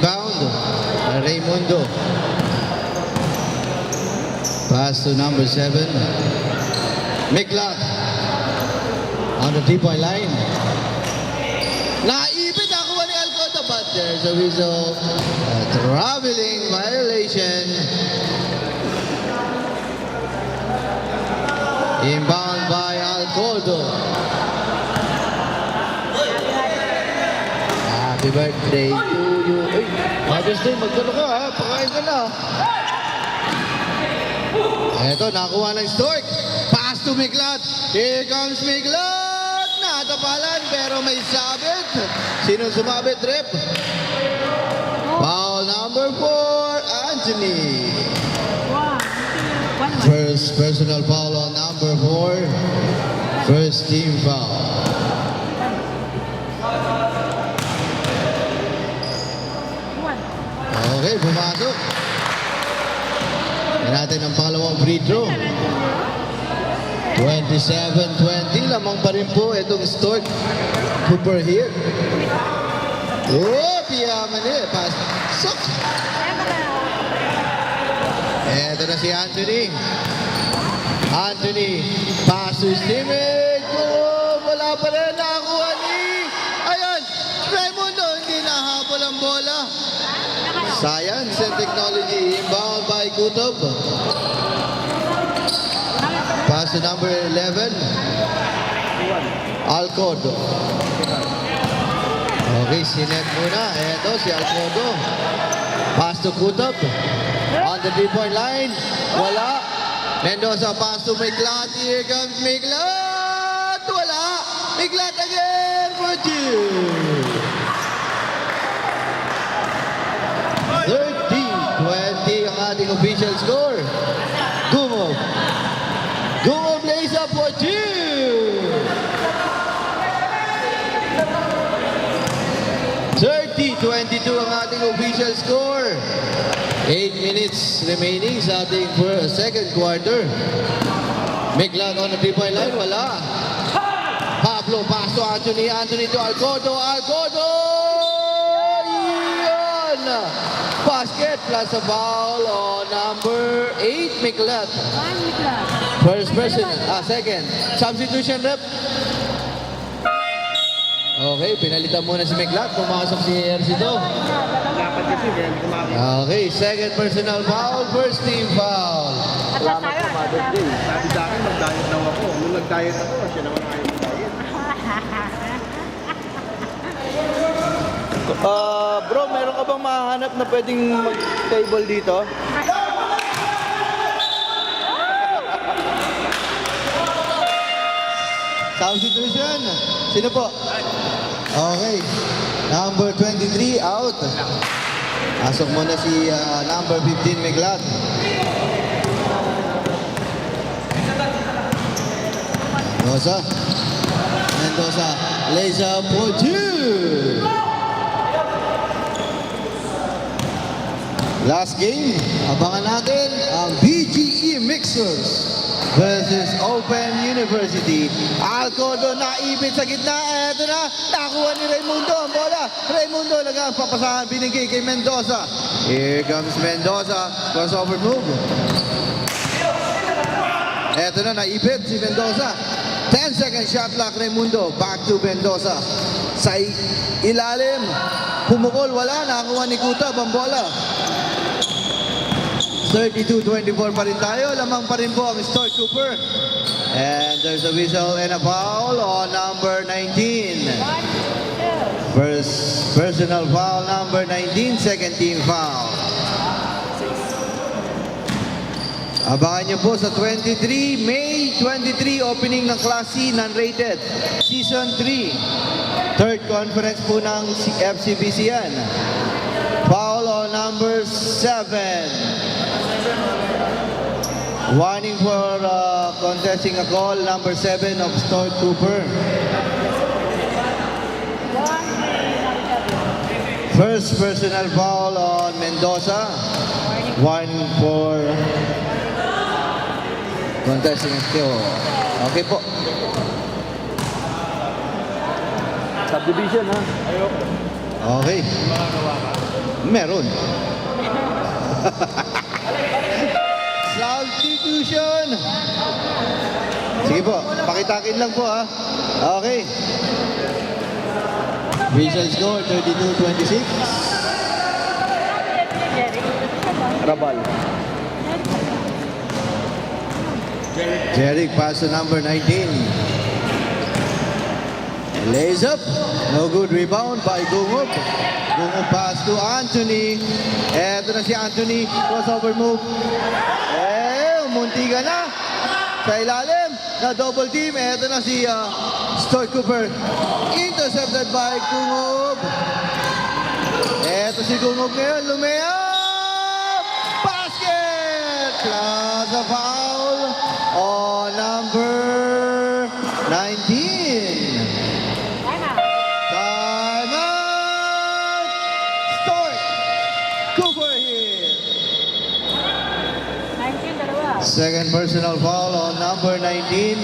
Rebound, Raymundo. Pass to number 7. Miklat. On the 3-point line. Naipit ako ni Alcota, but there's a whistle. A traveling violation. Inbound by Alcodo. Happy birthday to you. Uy, Mother's Day, magkano ka ha? Pakain ka na. Eto, nakuha ng Stork. Pass to Miklat. Here comes Miklat. Natapalan, pero may sabit. Sino sumabit, Rep? Foul number 4, Anthony. First personal foul on number 4. First team foul. Okay, pumasok. Yan natin ang pangalawang free throw. 27-20. Lamang pa rin po itong Stork. Cooper here. Oh, piyaman eh. Pasok. Eto na si Anthony. Anthony. Pass to his teammate. Oh, wala pa rin. Nakakuha ni... Ayan. Raymundo. Hindi nahabol ang bola. Science and technology. Inbound by Kutob. Pass to number 11. Alcodo. Okay, sinet muna. Eto si Alcodo. Pass to Kutob. On the 3-point line. Wala. Mendoza pass to Miklat. Here comes Miklat. Wala. Miklat again for 2. 30-20 ang ating official score. Gumo. Gumo plays up for 2. 30-22 ang ating official score. 8 minutes remaining sa ating second quarter. Miklat on the 3-point line. Wala. Pablo pass to Anthony. Anthony to Alcodo. Alcodo! Basket plus a foul on number 8, Miklat. First person, second. Substitution, Rep. Okay, pinalitan muna si Miklat. Pumasok si Ercito. Okay, second personal foul, first team foul. Salamat po, Mother's Day. Sabi sa akin, mag-diet daw ako. Nung nag-diet ako, siya naman ayaw mag-diet. Bro, meron ka bang mahanap na pwedeng mag-table dito? Substitution. Sino po? Okay. Number 23 out. Asok muna si number 15 Miklat. Mendoza lays up for 2. Last game, abangan natin ang BGE Mixers versus Open University. Alcodo naibit sa gitna. Eto na, nakuha ni Raymundo ang bola. Raymundo papasahan, binigay kay Mendoza. Here comes Mendoza. Crossover move. Eto na, naibit si Mendoza. 10-second shot clock, Raymundo. Back to Mendoza. Sa ilalim, pumukol, wala. Nakakuha ni Kutab ang bola. 32-24 pa rin tayo. Lamang pa rin po ang Stork Cooper. And there's a whistle and a foul on number 19. First personal foul number 19, second team foul. Abangan nyo po sa 23, May 23, opening ng Class C, non-rated. Season 3. Third conference po ng FCBC yan. Foul on number 7. Warning for contesting a call, number 7 of Stork Cooper. First personal foul on Mendoza. Warning for contesting a call. Okay po. Subdivision, ha? Ayoko. Okay. Meron. Substitution. Sige po, pakitakin lang po ha. Okay. Visual score, 32-26. Rabal. Jeric pass to number 19. Lays up. No good rebound by Gungub. Gungub pass to Anthony. Eto na si Anthony. Crossover move. Munti ka na. Sa ilalim. Na double team. Eto na si Stoy Cooper. Intercepted by Gungub. Eto si Gungub ngayon. Lumayap. Basket. Plaza foul on number 19. Time out! Start! Cooper hit! 19, dalawa. Second personal foul on number 19.